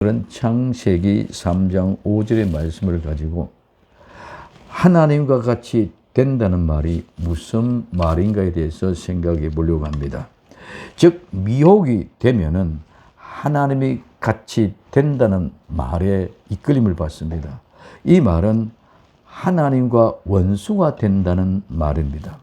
그런 창세기 3장 5절의 말씀을 가지고 하나님과 같이 된다는 말이 무슨 말인가에 대해서 생각해 보려고 합니다. 즉 미혹이 되면은 하나님이 같이 된다는 말에 이끌림을 받습니다. 이 말은 하나님과 원수가 된다는 말입니다.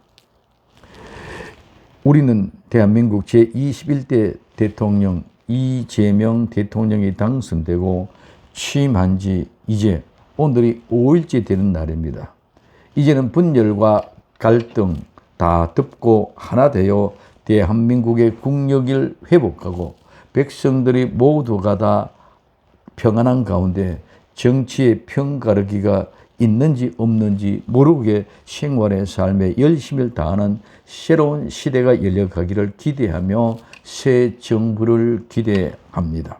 우리는 대한민국 제21대 대통령 이재명 대통령이 당선되고 취임한 지 이제 오늘이 5일째 되는 날입니다. 이제는 분열과 갈등 다 덮고 하나 되어 대한민국의 국력을 회복하고 백성들이 모두가 다 평안한 가운데 정치의 평가르기가 있는지 없는지 모르게 생활의 삶에 열심을 다하는 새로운 시대가 열려가기를 기대하며 새 정부를 기대합니다.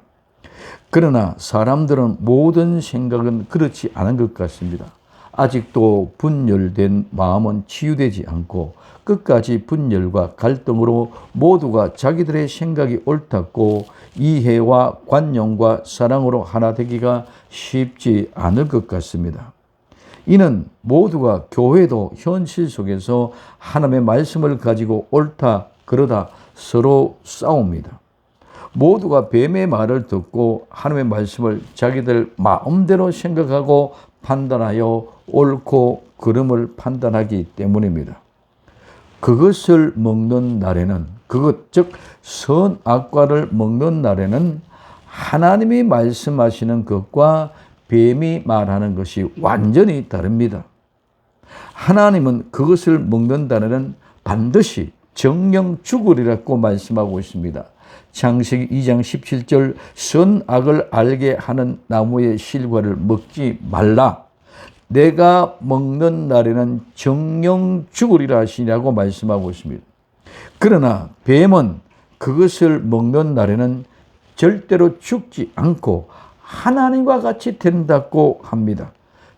그러나 사람들은 모든 생각은 그렇지 않은 것 같습니다. 아직도 분열된 마음은 치유되지 않고 끝까지 분열과 갈등으로 모두가 자기들의 생각이 옳다고 이해와 관용과 사랑으로 하나 되기가 쉽지 않을 것 같습니다. 이는 모두가 교회도 현실 속에서 하나님의 말씀을 가지고 옳다 그러다 서로 싸웁니다. 모두가 뱀의 말을 듣고 하나님의 말씀을 자기들 마음대로 생각하고 판단하여 옳고 그름을 판단하기 때문입니다. 그것을 먹는 날에는 즉 선악과를 먹는 날에는 하나님이 말씀하시는 것과 뱀이 말하는 것이 완전히 다릅니다. 하나님은 그것을 먹는 날에는 반드시 정령 죽으리라고 말씀하고 있습니다. 창세기 2장 17절 선악을 알게 하는 나무의 실과를 먹지 말라. 내가 먹는 날에는 정령 죽으리라 하시냐고 말씀하고 있습니다. 그러나 뱀은 그것을 먹는 날에는 절대로 죽지 않고 하나님과 같이 된다고 합니다.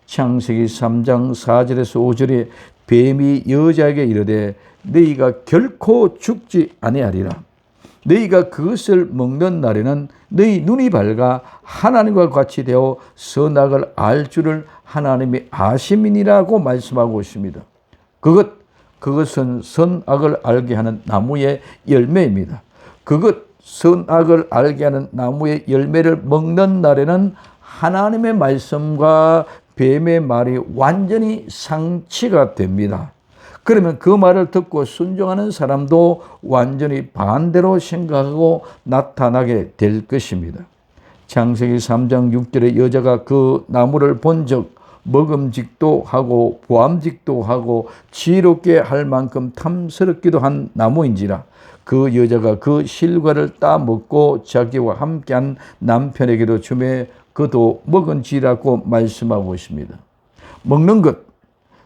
창세기 3장 4절에서 5절에 뱀이 여자에게 이르되 너희가 결코 죽지 아니하리라. 너희가 그것을 먹는 날에는 너희 눈이 밝아 하나님과 같이 되어 선악을 알 줄을 하나님이 아심이니라고 말씀하고 있습니다. 그것은 선악을 알게 하는 나무의 열매입니다. 선악을 알게 하는 나무의 열매를 먹는 날에는 하나님의 말씀과 뱀의 말이 완전히 상치가 됩니다. 그러면 그 말을 듣고 순종하는 사람도 완전히 반대로 생각하고 나타나게 될 것입니다. 창세기 3장 6절에 여자가 그 나무를 본즉 먹음직도 하고 보암직도 하고 지혜롭게 할 만큼 탐스럽기도 한 나무인지라 그 여자가 그 실과를 따먹고 자기와 함께한 남편에게도 주매 그도 먹은지라고 말씀하고 있습니다. 먹는 것,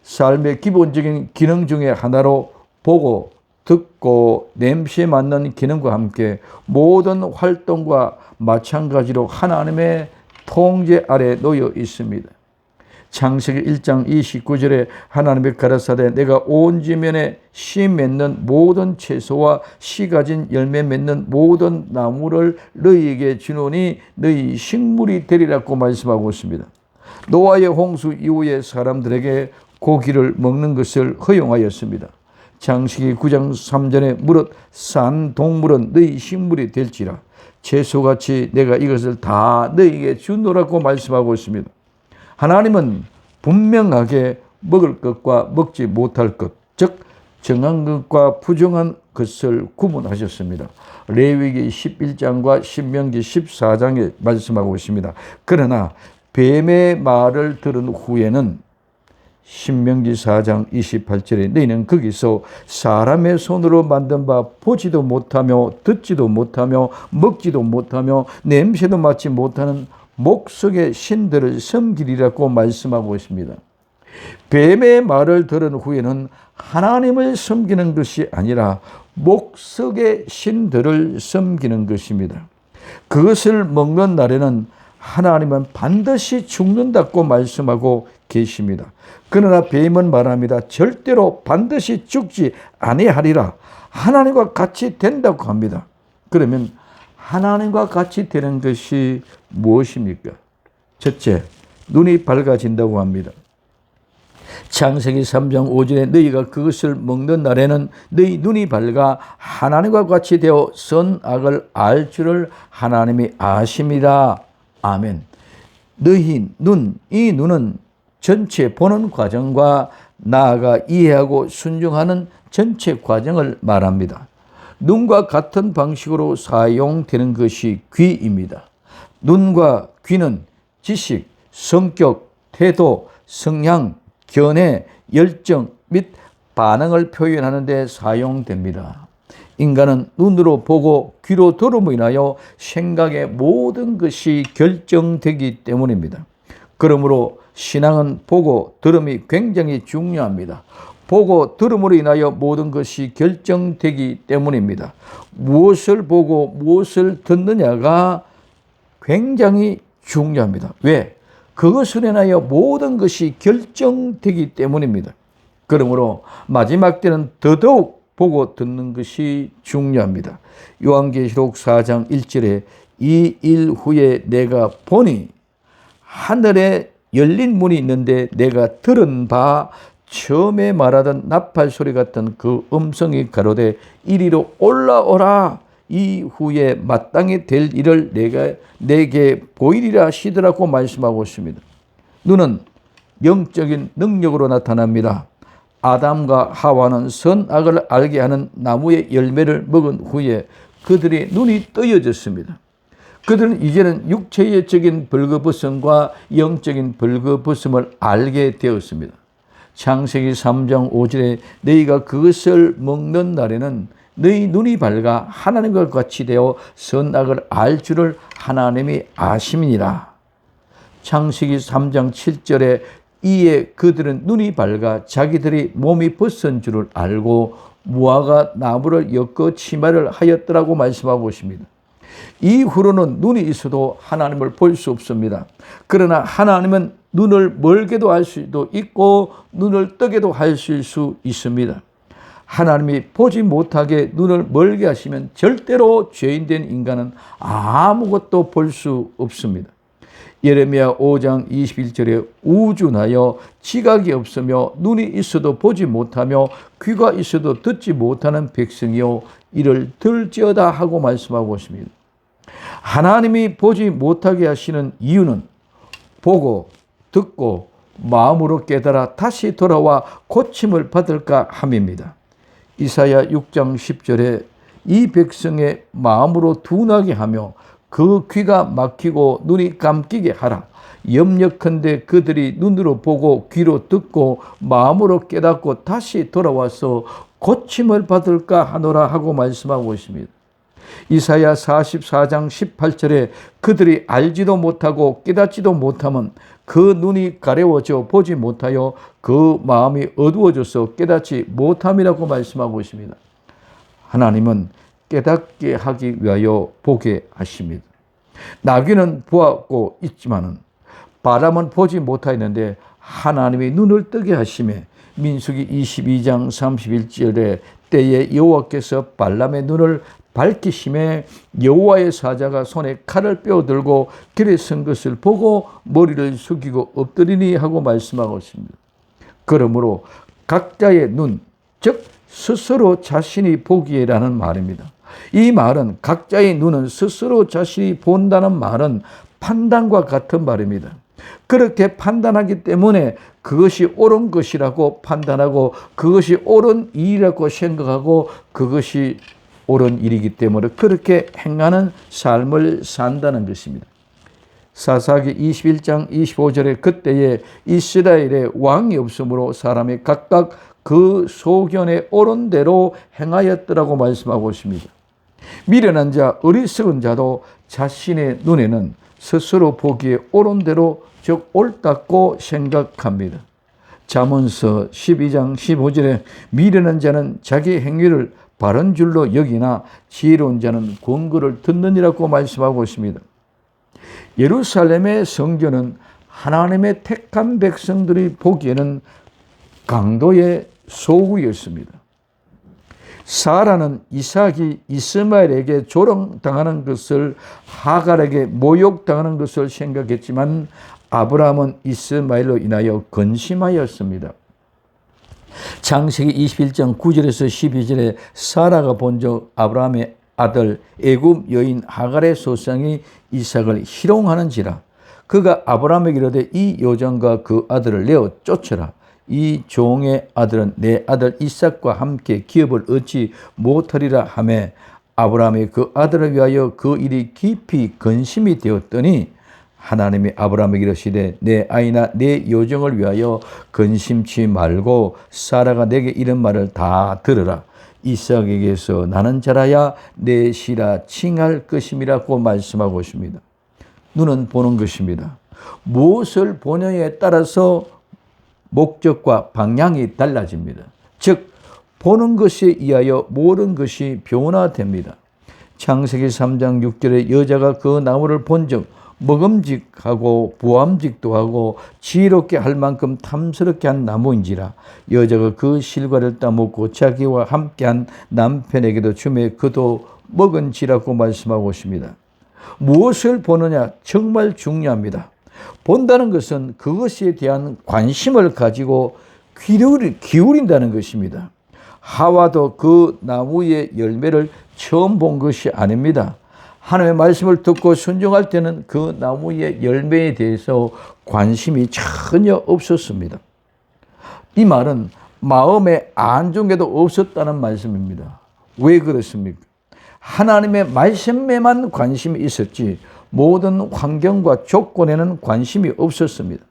삶의 기본적인 기능 중에 하나로 보고 듣고 냄새에 맞는 기능과 함께 모든 활동과 마찬가지로 하나님의 통제 아래 놓여 있습니다. 창세기 1장 29절에 하나님이 가라사대 내가 온 지면에 씨 맺는 모든 채소와 씨 가진 열매 맺는 모든 나무를 너희에게 주노니 너희 식물이 되리라고 말씀하고 있습니다. 노아의 홍수 이후에 사람들에게 고기를 먹는 것을 허용하였습니다. 창세기 9장 3절에 무릇 산 동물은 너희 식물이 될지라 채소같이 내가 이것을 다 너희에게 주노라고 말씀하고 있습니다. 하나님은 분명하게 먹을 것과 먹지 못할 것, 즉 정한 것과 부정한 것을 구분하셨습니다. 레위기 11장과 신명기 14장에 말씀하고 있습니다. 그러나 뱀의 말을 들은 후에는 신명기 4장 28절에 너희는 거기서 사람의 손으로 만든 바 보지도 못하며 듣지도 못하며 먹지도 못하며 냄새도 맡지 못하는 목석의 신들을 섬기리라고 말씀하고 있습니다. 뱀의 말을 들은 후에는 하나님을 섬기는 것이 아니라 목석의 신들을 섬기는 것입니다. 그것을 먹는 날에는 하나님은 반드시 죽는다고 말씀하고 계십니다. 그러나 뱀은 말합니다. 절대로 반드시 죽지 아니하리라. 하나님과 같이 된다고 합니다. 그러면 하나님과 같이 되는 것이 무엇입니까? 첫째, 눈이 밝아진다고 합니다. 창세기 3장 5절에 너희가 그것을 먹는 날에는 너희 눈이 밝아 하나님과 같이 되어 선악을 알 줄을 하나님이 아심이라. 아멘. 너희 눈, 이 눈은 전체 보는 과정과 나아가 이해하고 순종하는 전체 과정을 말합니다. 눈과 같은 방식으로 사용되는 것이 귀입니다. 눈과 귀는 지식, 성격, 태도, 성향, 견해, 열정 및 반응을 표현하는 데 사용됩니다. 인간은 눈으로 보고 귀로 들음으로 인하여 생각의 모든 것이 결정되기 때문입니다. 그러므로 신앙은 보고 들음이 굉장히 중요합니다. 보고 들음으로 인하여 모든 것이 결정되기 때문입니다. 무엇을 보고 무엇을 듣느냐가 굉장히 중요합니다. 왜? 그것을 인하여 모든 것이 결정되기 때문입니다. 그러므로 마지막 때는 더더욱 보고 듣는 것이 중요합니다. 요한계시록 4장 1절에 이 일 후에 내가 보니 하늘에 열린 문이 있는데 내가 들은 바 처음에 말하던 나팔 소리 같은 그 음성이 가로되 이리로 올라오라. 이후에 마땅히 될 일을 내게 보이리라 하시더라고 말씀하고 있습니다. 눈은 영적인 능력으로 나타납니다. 아담과 하와는 선악을 알게 하는 나무의 열매를 먹은 후에 그들의 눈이 뜨여졌습니다. 그들은 이제는 육체적인 벌거벗음과 영적인 벌거벗음을 알게 되었습니다. 창세기 3장 5절에 너희가 그것을 먹는 날에는 너희 눈이 밝아 하나님과 같이 되어 선악을 알 줄을 하나님이 아심이니라. 창세기 3장 7절에 이에 그들은 눈이 밝아 자기들이 몸이 벗은 줄을 알고 무화과 나무를 엮어 치마를 하였더라고 말씀하고 있습니다. 이후로는 눈이 있어도 하나님을 볼 수 없습니다. 그러나 하나님은 눈을 멀게도 할 수도 있고 눈을 뜨게도 하실 수 있습니다. 하나님이 보지 못하게 눈을 멀게 하시면 절대로 죄인된 인간은 아무것도 볼 수 없습니다. 예레미야 5장 21절에 우준하여 지각이 없으며 눈이 있어도 보지 못하며 귀가 있어도 듣지 못하는 백성이요 이를 들지어다 하고 말씀하고 있습니다. 하나님이 보지 못하게 하시는 이유는 보고 듣고 마음으로 깨달아 다시 돌아와 고침을 받을까 함입니다. 이사야 6장 10절에 이 백성의 마음으로 둔하게 하며 그 귀가 막히고 눈이 감기게 하라. 염려컨대 그들이 눈으로 보고 귀로 듣고 마음으로 깨닫고 다시 돌아와서 고침을 받을까 하노라 하고 말씀하고 있습니다. 이사야 44장 18절에 그들이 알지도 못하고 깨닫지도 못하면 그 눈이 가려워져 보지 못하여 그 마음이 어두워져서 깨닫지 못함이라고 말씀하고 있습니다. 하나님은 깨닫게 하기 위하여 보게 하십니다. 나귀는 보았고 있지만은 바람은 보지 못하였는데 하나님이 눈을 뜨게 하심에 민수기 22장 31절에 때에 여호와께서 발람의 눈을 밝히심에 여호와의 사자가 손에 칼을 빼어들고 길에 선 것을 보고 머리를 숙이고 엎드리니 하고 말씀하고 있습니다. 그러므로 각자의 눈, 즉 스스로 자신이 보기에라는 말입니다. 이 말은 각자의 눈은 스스로 자신이 본다는 말은 판단과 같은 말입니다. 그렇게 판단하기 때문에 그것이 옳은 것이라고 판단하고 그것이 옳은 일이라고 생각하고 그것이 옳은 일이기 때문에 그렇게 행하는 삶을 산다는 것입니다. 사사기 21장 25절에 그때에 이스라엘에 왕이 없으므로 사람이 각각 그 소견에 옳은 대로 행하였더라고 말씀하고 있습니다. 미련한 자, 어리석은 자도 자신의 눈에는 스스로 보기에 옳은 대로 즉 옳다고 생각합니다. 잠언서 12장 15절에 미련한 자는 자기 행위를 바른 줄로 여기나 지혜로운 자는 권고를 듣느니라고 말씀하고 있습니다. 예루살렘의 성전은 하나님의 택한 백성들이 보기에는 강도의 소굴이었습니다. 사라는 이삭이 이스마엘에게 조롱당하는 것을, 하갈에게 모욕당하는 것을 생각했지만 아브라함은 이스마엘로 인하여 근심하였습니다. 창세기 21장 9절에서 12절에 사라가 본적 아브라함의 아들 애굽 여인 하갈의 소상이 이삭을 희롱하는지라. 그가 아브라함에게 이르되 이 여종과 그 아들을 내어 쫓으라. 이 종의 아들은 내 아들 이삭과 함께 기업을 얻지 못하리라 하며 아브라함이 그 아들을 위하여 그 일이 깊이 근심이 되었더니 하나님이 아브라함에게 이르시되 내 아이나 내 여종을 위하여 근심치 말고 사라가 내게 이런 말을 다 들으라. 이삭에게서 나는 자라야 내 시라 칭할 것임이라고 말씀하고 있습니다. 눈은 보는 것입니다. 무엇을 보느냐에 따라서 목적과 방향이 달라집니다. 즉 보는 것에 의하여 모든 것이 변화됩니다. 창세기 3장 6절에 여자가 그 나무를 본즉 먹음직하고 부함직도 하고 지혜롭게 할 만큼 탐스럽게 한 나무인지라. 여자가 그 실과를 따먹고 자기와 함께한 남편에게도 주매 그도 먹은지라고 말씀하고 있습니다. 무엇을 보느냐 정말 중요합니다. 본다는 것은 그것에 대한 관심을 가지고 기울인다는 것입니다. 하와도 그 나무의 열매를 처음 본 것이 아닙니다. 하나님의 말씀을 듣고 순종할 때는 그 나무의 열매에 대해서 관심이 전혀 없었습니다. 이 말은 마음의 안중에도 없었다는 말씀입니다. 왜 그렇습니까? 하나님의 말씀에만 관심이 있었지 모든 환경과 조건에는 관심이 없었습니다.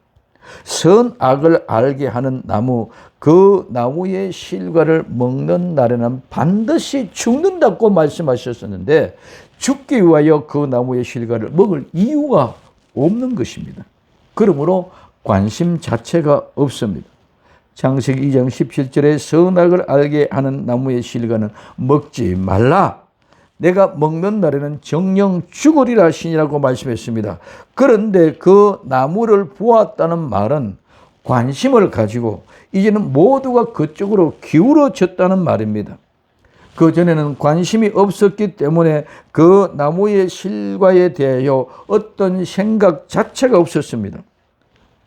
선악을 알게 하는 나무, 그 나무의 실과를 먹는 날에는 반드시 죽는다고 말씀하셨었는데 죽기 위하여 그 나무의 실과를 먹을 이유가 없는 것입니다. 그러므로 관심 자체가 없습니다. 창세기 2장 17절에 선악을 알게 하는 나무의 실과는 먹지 말라. 내가 먹는 날에는 정령 죽으리라 하시니라고 말씀했습니다. 그런데 그 나무를 보았다는 말은 관심을 가지고 이제는 모두가 그쪽으로 기울어졌다는 말입니다. 그전에는 관심이 없었기 때문에 그 나무의 실과에 대하여 어떤 생각 자체가 없었습니다.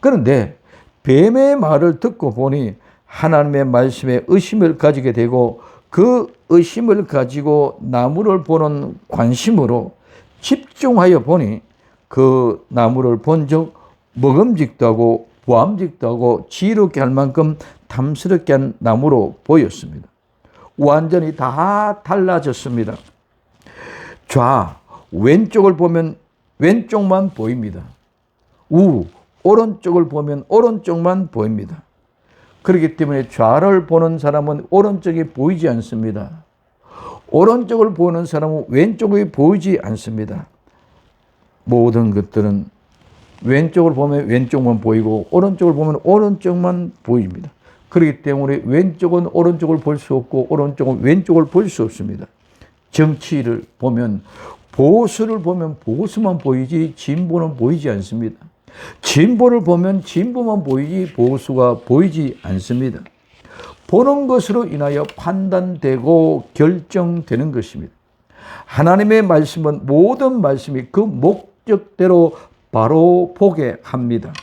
그런데 뱀의 말을 듣고 보니 하나님의 말씀에 의심을 가지게 되고 그 의심을 가지고 나무를 보는 관심으로 집중하여 보니 그 나무를 본즉 먹음직도 하고 보암직도 하고 지혜롭게 할 만큼 탐스럽게 한 나무로 보였습니다. 완전히 다 달라졌습니다. 왼쪽을 보면 왼쪽만 보입니다. 오른쪽을 보면 오른쪽만 보입니다. 그렇기 때문에 좌를 보는 사람은 오른쪽이 보이지 않습니다. 오른쪽을 보는 사람은 왼쪽이 보이지 않습니다. 모든 것들은 왼쪽을 보면 왼쪽만 보이고 오른쪽을 보면 오른쪽만 보입니다. 그렇기 때문에 왼쪽은 오른쪽을 볼 수 없고 오른쪽은 왼쪽을 볼 수 없습니다. 정치를 보면 보수를 보면 보수만 보이지 진보는 보이지 않습니다. 진보를 보면 진보만 보이지 보수가 보이지 않습니다. 보는 것으로 인하여 판단되고 결정되는 것입니다. 하나님의 말씀은 모든 말씀이 그 목적대로 바로 보게 합니다.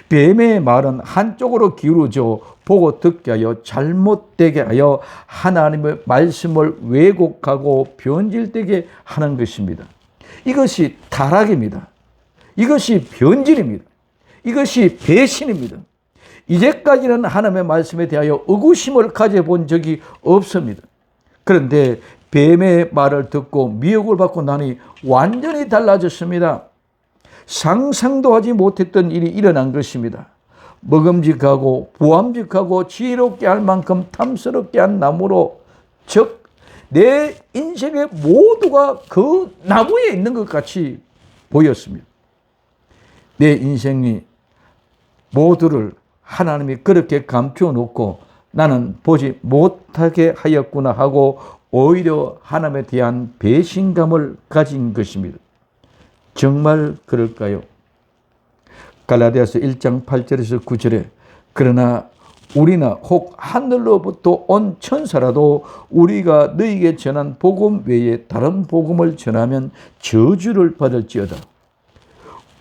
뱀의 말은 한쪽으로 기울어져 보고 듣게 하여 잘못되게 하여 하나님의 말씀을 왜곡하고 변질되게 하는 것입니다. 이것이 타락입니다. 이것이 변질입니다. 이것이 배신입니다. 이제까지는 하나님의 말씀에 대하여 의구심을 가져본 적이 없습니다. 그런데 뱀의 말을 듣고 미혹을 받고 나니 완전히 달라졌습니다. 상상도 하지 못했던 일이 일어난 것입니다. 먹음직하고 부함직하고 지혜롭게 할 만큼 탐스럽게 한 나무로, 즉 내 인생의 모두가 그 나무에 있는 것 같이 보였습니다. 내 인생이 모두를 하나님이 그렇게 감추어 놓고 나는 보지 못하게 하였구나 하고 오히려 하나님에 대한 배신감을 가진 것입니다. 정말 그럴까요? 갈라디아서 1장 8절에서 9절에 그러나 우리나 혹 하늘로부터 온 천사라도 우리가 너희에게 전한 복음 외에 다른 복음을 전하면 저주를 받을지어다.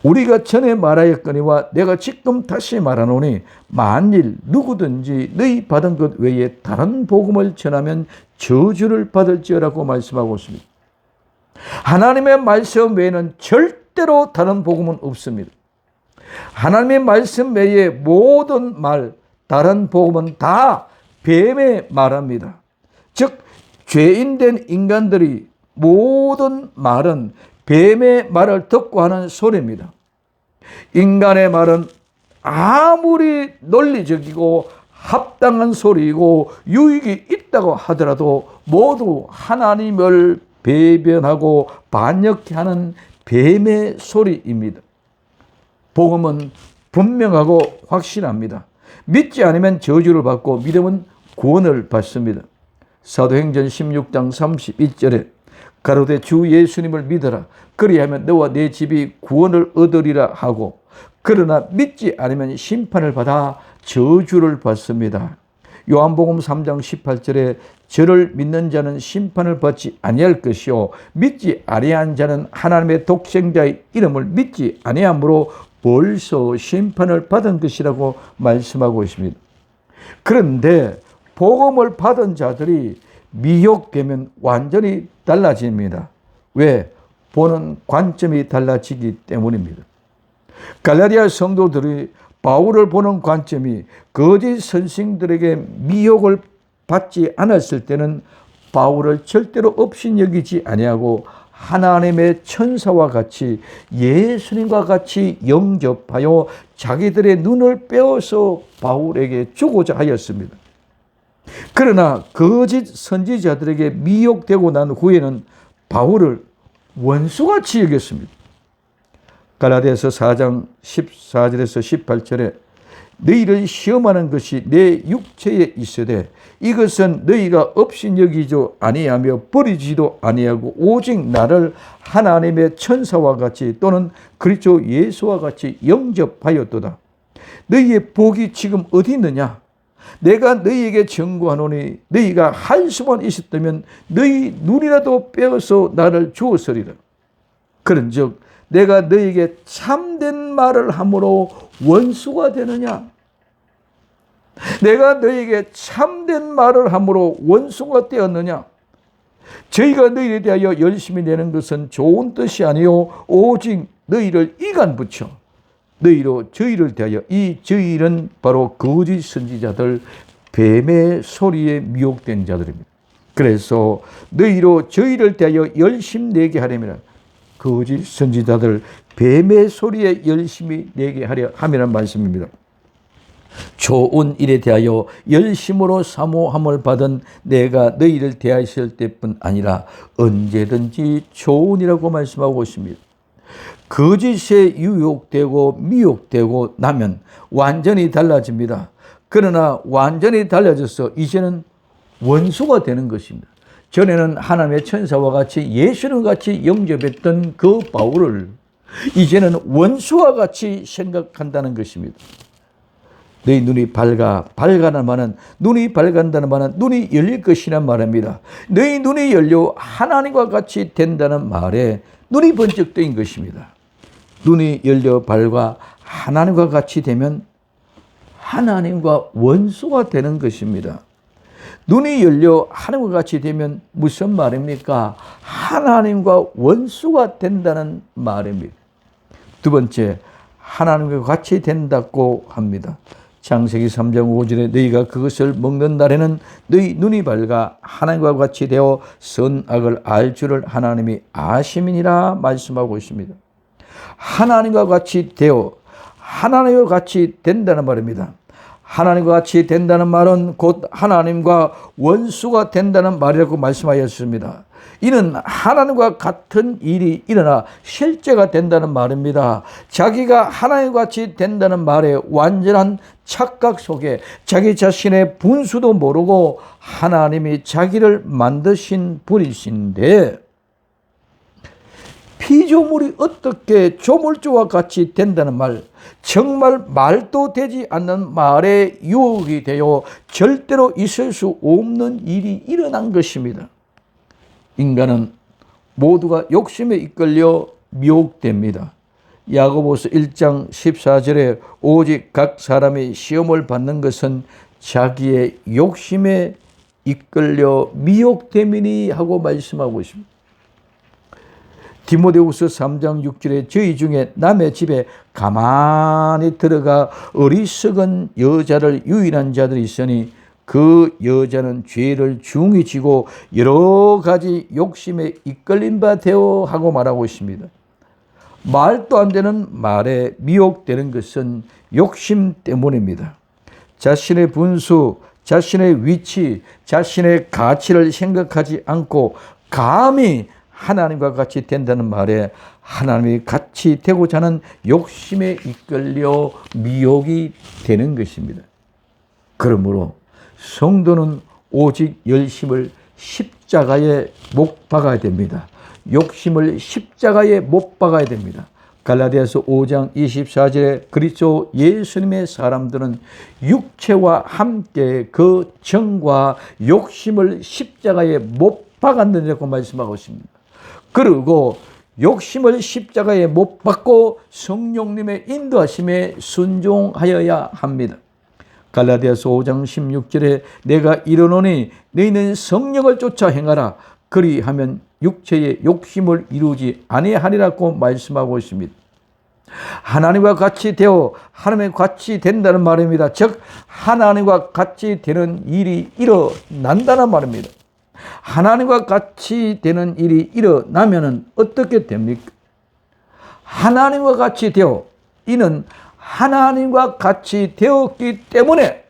우리가 전에 말하였거니와 내가 지금 다시 말하노니 만일 누구든지 너희 받은 것 외에 다른 복음을 전하면 저주를 받을지어라고 말씀하고 있습니다. 하나님의 말씀 외에는 절대로 다른 복음은 없습니다. 하나님의 말씀 외에 모든 말, 다른 복음은 다 뱀의 말합니다. 즉 죄인된 인간들이 모든 말은 뱀의 말을 듣고 하는 소리입니다. 인간의 말은 아무리 논리적이고 합당한 소리이고 유익이 있다고 하더라도 모두 하나님을 배변하고 반역케 하는 뱀의 소리입니다. 복음은 분명하고 확실합니다. 믿지 않으면 저주를 받고 믿으면 구원을 받습니다. 사도행전 16장 31절에 가로되 주 예수님을 믿어라. 그리하면 너와 내 집이 구원을 얻으리라 하고 그러나 믿지 않으면 심판을 받아 저주를 받습니다. 요한복음 3장 18절에 저를 믿는 자는 심판을 받지 아니할 것이요 믿지 아니한 자는 하나님의 독생자의 이름을 믿지 아니함으로 벌써 심판을 받은 것이라고 말씀하고 있습니다. 그런데 복음을 받은 자들이 미혹되면 완전히 달라집니다. 왜? 보는 관점이 달라지기 때문입니다. 갈라디아 성도들이 바울을 보는 관점이 거짓 선생들에게 미혹을 받지 않았을 때는 바울을 절대로 업신여기지 아니하고 하나님의 천사와 같이 예수님과 같이 영접하여 자기들의 눈을 빼어서 바울에게 주고자 하였습니다. 그러나 거짓 선지자들에게 미혹되고 난 후에는 바울을 원수같이 여겼습니다. 갈라디아서 4장 14절에서 18절에 너희를 시험하는 것이 내 육체에 있으되 이것은 너희가 업신여기지 아니하며 버리지도 아니하고 오직 나를 하나님의 천사와 같이 또는 그리스도 예수와 같이 영접하였도다. 너희의 복이 지금 어디 있느냐? 내가 너희에게 증거하노니 너희가 할 수만 있었다면 너희 눈이라도 빼어서 나를 주었으리라. 그런즉 내가 너희에게 참된 말을 함으로 원수가 되느냐? 내가 너희에게 참된 말을 함으로 원수가 되었느냐? 저희가 너희에 대하여 열심히 내는 것은 좋은 뜻이 아니요 오직 너희를 이간 붙여 너희로 저희를 대하여 이 저희는 바로 거짓 선지자들 뱀의 소리에 미혹된 자들입니다. 그래서 너희로 저희를 대하여 열심 내게 하려면 거짓 선지자들 뱀의 소리에 열심히 내게 하려 함이라는 말씀입니다. 좋은 일에 대하여 열심으로 사모함을 받은 내가 너희를 대하실 때뿐 아니라 언제든지 좋으니라고 말씀하고 있습니다. 거짓에 유혹되고 미혹되고 나면 완전히 달라집니다. 그러나 완전히 달라져서 이제는 원수가 되는 것입니다. 전에는 하나님의 천사와 같이 예수님과 같이 영접했던 그 바울을 이제는 원수와 같이 생각한다는 것입니다. 너희 눈이 밝아는 말은 눈이 밝아진다는 말은 눈이 열릴 것이란 말입니다. 너희 눈이 열려 하나님과 같이 된다는 말에 눈이 번쩍 뜨인 것입니다. 눈이 열려 밝아 하나님과 같이 되면 하나님과 원수가 되는 것입니다. 눈이 열려 하나님과 같이 되면 무슨 말입니까? 하나님과 원수가 된다는 말입니다. 두 번째, 하나님과 같이 된다고 합니다. 창세기 3장 5절에 너희가 그것을 먹는 날에는 너희 눈이 밝아 하나님과 같이 되어 선악을 알 줄을 하나님이 아심이니라 말씀하고 있습니다. 하나님과 같이 되어 하나님과 같이 된다는 말입니다. 하나님과 같이 된다는 말은 곧 하나님과 원수가 된다는 말이라고 말씀하였습니다. 이는 하나님과 같은 일이 일어나 실제가 된다는 말입니다. 자기가 하나님과 같이 된다는 말에 완전한 착각 속에 자기 자신의 분수도 모르고 하나님이 자기를 만드신 분이신데 피조물이 어떻게 조물주와 같이 된다는 말, 정말 말도 되지 않는 말에 유혹이 되어 절대로 있을 수 없는 일이 일어난 것입니다. 인간은 모두가 욕심에 이끌려 미혹됩니다. 야고보서 1장 14절에 오직 각 사람이 시험을 받는 것은 자기의 욕심에 이끌려 미혹됨이니 하고 말씀하고 있습니다. 디모데후서 3장 6절에 저희 중에 남의 집에 가만히 들어가 어리석은 여자를 유인한 자들이 있으니 그 여자는 죄를 중히 지고 여러 가지 욕심에 이끌린 바 되어 하고 말하고 있습니다. 말도 안 되는 말에 미혹되는 것은 욕심 때문입니다. 자신의 분수, 자신의 위치, 자신의 가치를 생각하지 않고 감히 하나님과 같이 된다는 말에 하나님이 같이 되고자 하는 욕심에 이끌려 미혹이 되는 것입니다. 그러므로 성도는 오직 열심을 십자가에 못 박아야 됩니다. 욕심을 십자가에 못 박아야 됩니다. 갈라디아서 5장 24절에 그리스도 예수님의 사람들은 육체와 함께 그 정과 욕심을 십자가에 못 박았느냐고 말씀하고 있습니다. 그리고 욕심을 십자가에 못 박고 성령님의 인도하심에 순종하여야 합니다. 갈라디아서 5장 16절에 내가 이르노니 너희는 성령을 쫓아 행하라. 그리하면 육체의 욕심을 이루지 아니하리라고 말씀하고 있습니다. 하나님과 같이 되어 하나님과 같이 된다는 말입니다. 즉 하나님과 같이 되는 일이 일어난다는 말입니다. 하나님과 같이 되는 일이 일어나면 어떻게 됩니까? 하나님과 같이 되어 이는 하나님과 같이 되었기 때문에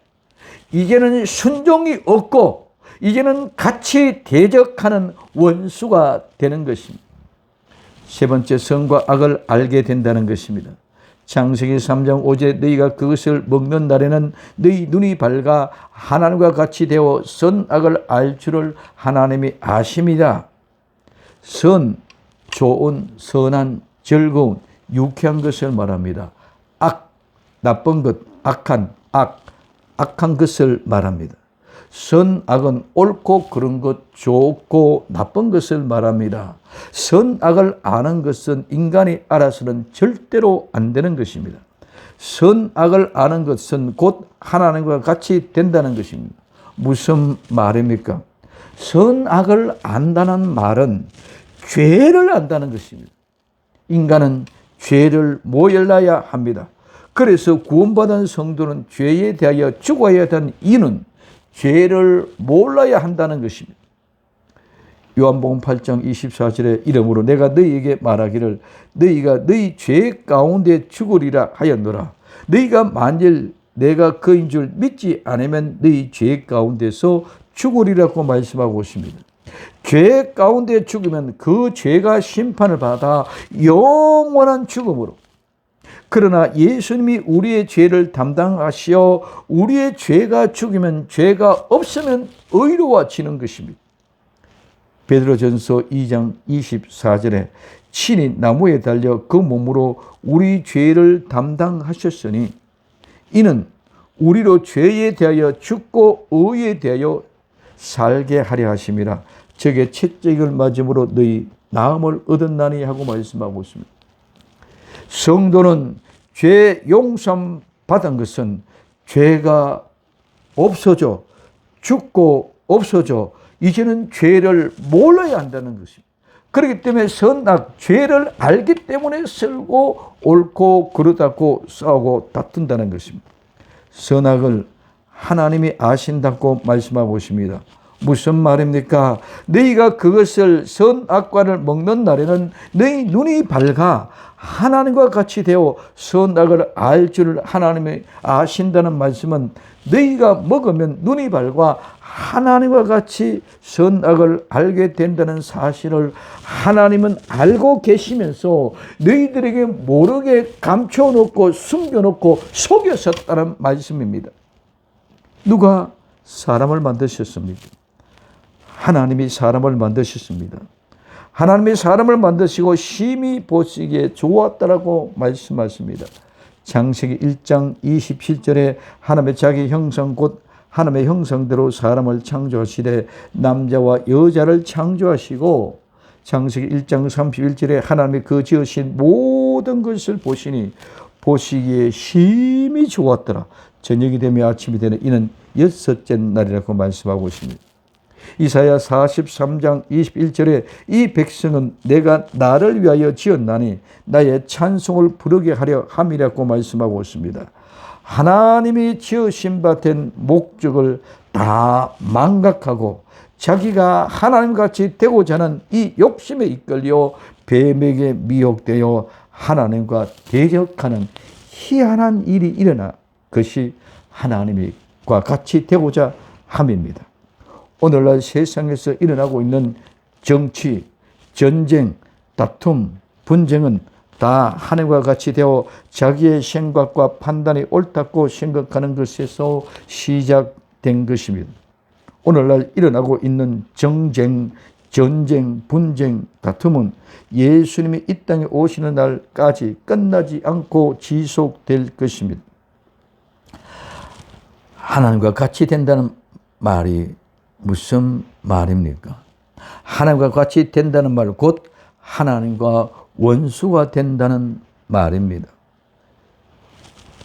이제는 순종이 없고 이제는 같이 대적하는 원수가 되는 것입니다. 세 번째, 선과 악을 알게 된다는 것입니다. 창세기 3장 5절에 너희가 그것을 먹는 날에는 너희 눈이 밝아 하나님과 같이 되어 선악을 알 줄을 하나님이 아심이다. 선, 좋은, 선한, 즐거운, 유쾌한 것을 말합니다. 악, 나쁜 것, 악한 것을 말합니다. 선악은 옳고 그른 것, 좋고 나쁜 것을 말합니다. 선악을 아는 것은 인간이 알아서는 절대로 안 되는 것입니다. 선악을 아는 것은 곧 하나님과 같이 된다는 것입니다. 무슨 말입니까? 선악을 안다는 말은 죄를 안다는 것입니다. 인간은 죄를 모여야 합니다. 그래서 구원받은 성도는 죄에 대하여 죽어야 하는 이유는 죄를 몰라야 한다는 것입니다. 요한복음 8장 24절에 이러므로 내가 너희에게 말하기를 너희가 너희 죄 가운데 죽으리라 하였노라. 너희가 만일 내가 그인 줄 믿지 않으면 너희 죄 가운데서 죽으리라고 말씀하고 있습니다. 죄 가운데 죽으면 그 죄가 심판을 받아 영원한 죽음으로, 그러나 예수님이 우리의 죄를 담당하시어 우리의 죄가 죽으면 죄가 없으면 의로워지는 것입니다. 베드로전서 2장 24절에 친히 나무에 달려 그 몸으로 우리 죄를 담당하셨으니 이는 우리로 죄에 대하여 죽고 의에 대하여 살게 하려 하심이라. 적의 채찍을 맞음으로 너희 나음을 얻었나니 하고 말씀하고 있습니다. 성도는 죄 용서 받은 것은 죄가 없어져 죽고 없어져 이제는 죄를 몰라야 한다는 것입니다. 그렇기 때문에 선악 죄를 알기 때문에 설고 옳고 그르다고 싸우고 다툰다는 것입니다. 선악을 하나님이 아신다고 말씀하고 있습니다. 무슨 말입니까? 너희가 그것을 선악과를 먹는 날에는 너희 눈이 밝아 하나님과 같이 되어 선악을 알 줄을 하나님이 아신다는 말씀은 너희가 먹으면 눈이 밝아 하나님과 같이 선악을 알게 된다는 사실을 하나님은 알고 계시면서 너희들에게 모르게 감춰놓고 숨겨놓고 속였었다는 말씀입니다. 누가 사람을 만드셨습니까? 하나님이 사람을 만드셨습니다. 하나님이 사람을 만드시고 심히 보시기에 좋았다라고 말씀하십니다. 창세기 1장 27절에 하나님의 자기 형상 곧 하나님의 형상대로 사람을 창조하시되 남자와 여자를 창조하시고 창세기 1장 31절에 하나님이 그 지으신 모든 것을 보시니 보시기에 심히 좋았더라. 저녁이 되며 아침이 되는 이는 여섯째 날이라고 말씀하고 있습니다. 이사야 43장 21절에 이 백성은 내가 나를 위하여 지었나니 나의 찬송을 부르게 하려 함이라고 말씀하고 있습니다. 하나님이 지으신 바 된 목적을 다 망각하고 자기가 하나님같이 되고자 하는 이 욕심에 이끌려 뱀에게 미혹되어 하나님과 대적하는 희한한 일이 일어나 그것이 하나님과 같이 되고자 함입니다. 오늘날 세상에서 일어나고 있는 정치, 전쟁, 다툼, 분쟁은 다 하나님과 같이 되어 자기의 생각과 판단이 옳다고 생각하는 것에서 시작된 것입니다. 오늘날 일어나고 있는 정쟁, 전쟁, 분쟁, 다툼은 예수님이 이 땅에 오시는 날까지 끝나지 않고 지속될 것입니다. 하나님과 같이 된다는 말이 무슨 말입니까? 하나님과 같이 된다는 말 곧 하나님과 원수가 된다는 말입니다.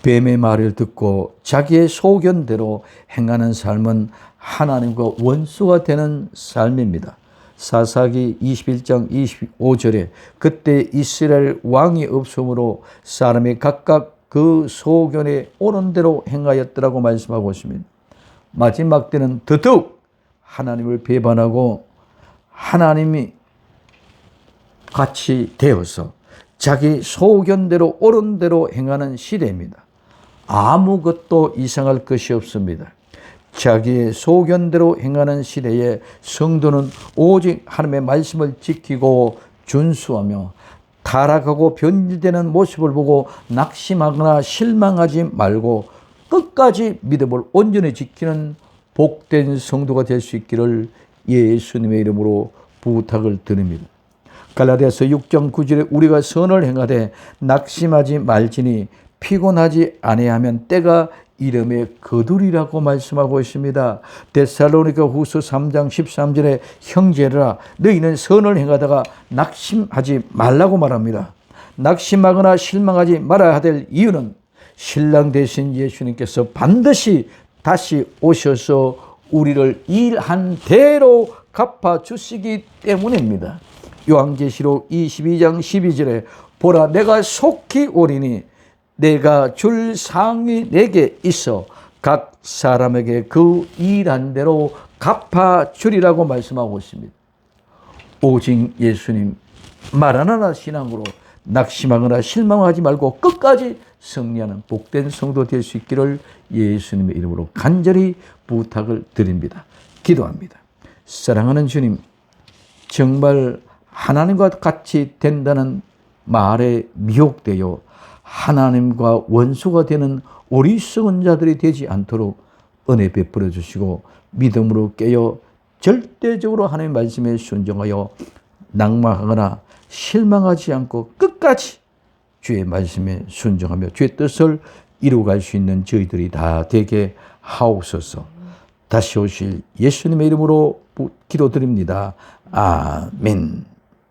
뱀의 말을 듣고 자기의 소견대로 행하는 삶은 하나님과 원수가 되는 삶입니다. 사사기 21장 25절에 그때 이스라엘 왕이 없으므로 사람이 각각 그 소견에 옳은 대로 행하였더라고 말씀하고 있습니다. 마지막 때는 더더욱 하나님을 배반하고 하나님이 같이 되어서 자기 소견대로 옳은 대로 행하는 시대입니다. 아무것도 이상할 것이 없습니다. 자기의 소견대로 행하는 시대에 성도는 오직 하나님의 말씀을 지키고 준수하며 타락하고 변질되는 모습을 보고 낙심하거나 실망하지 말고 끝까지 믿음을 온전히 지키는 복된 성도가 될 수 있기를 예수님의 이름으로 부탁을 드립니다. 갈라디아서 6장 9절에 우리가 선을 행하되 낙심하지 말지니 피곤하지 아니하면 때가 이름에 거두리라고 말씀하고 있습니다. 데살로니가 후서 3장 13절에 형제들아 너희는 선을 행하다가 낙심하지 말라고 말합니다. 낙심하거나 실망하지 말아야 될 이유는 신랑 되신 예수님께서 반드시 다시 오셔서 우리를 일한 대로 갚아주시기 때문입니다. 요한계시록 22장 12절에 보라 내가 속히 오리니 내가 줄 상이 내게 있어 각 사람에게 그 일한 대로 갚아주리라고 말씀하고 있습니다. 오직 예수님 마라나나 신앙으로 낙심하거나 실망하지 말고 끝까지 승리하는 복된 성도 될 수 있기를 예수님의 이름으로 간절히 부탁을 드립니다. 기도합니다. 사랑하는 주님, 정말 하나님과 같이 된다는 말에 미혹되어 하나님과 원수가 되는 어리석은 자들이 되지 않도록 은혜 베풀어 주시고 믿음으로 깨어 절대적으로 하나님의 말씀에 순종하여 낙망하거나 실망하지 않고 끝까지 주의 말씀에 순종하며 주의 뜻을 이루어갈 수 있는 저희들이 다 되게 하옵소서. 다시 오실 예수님의 이름으로 기도드립니다. 아멘.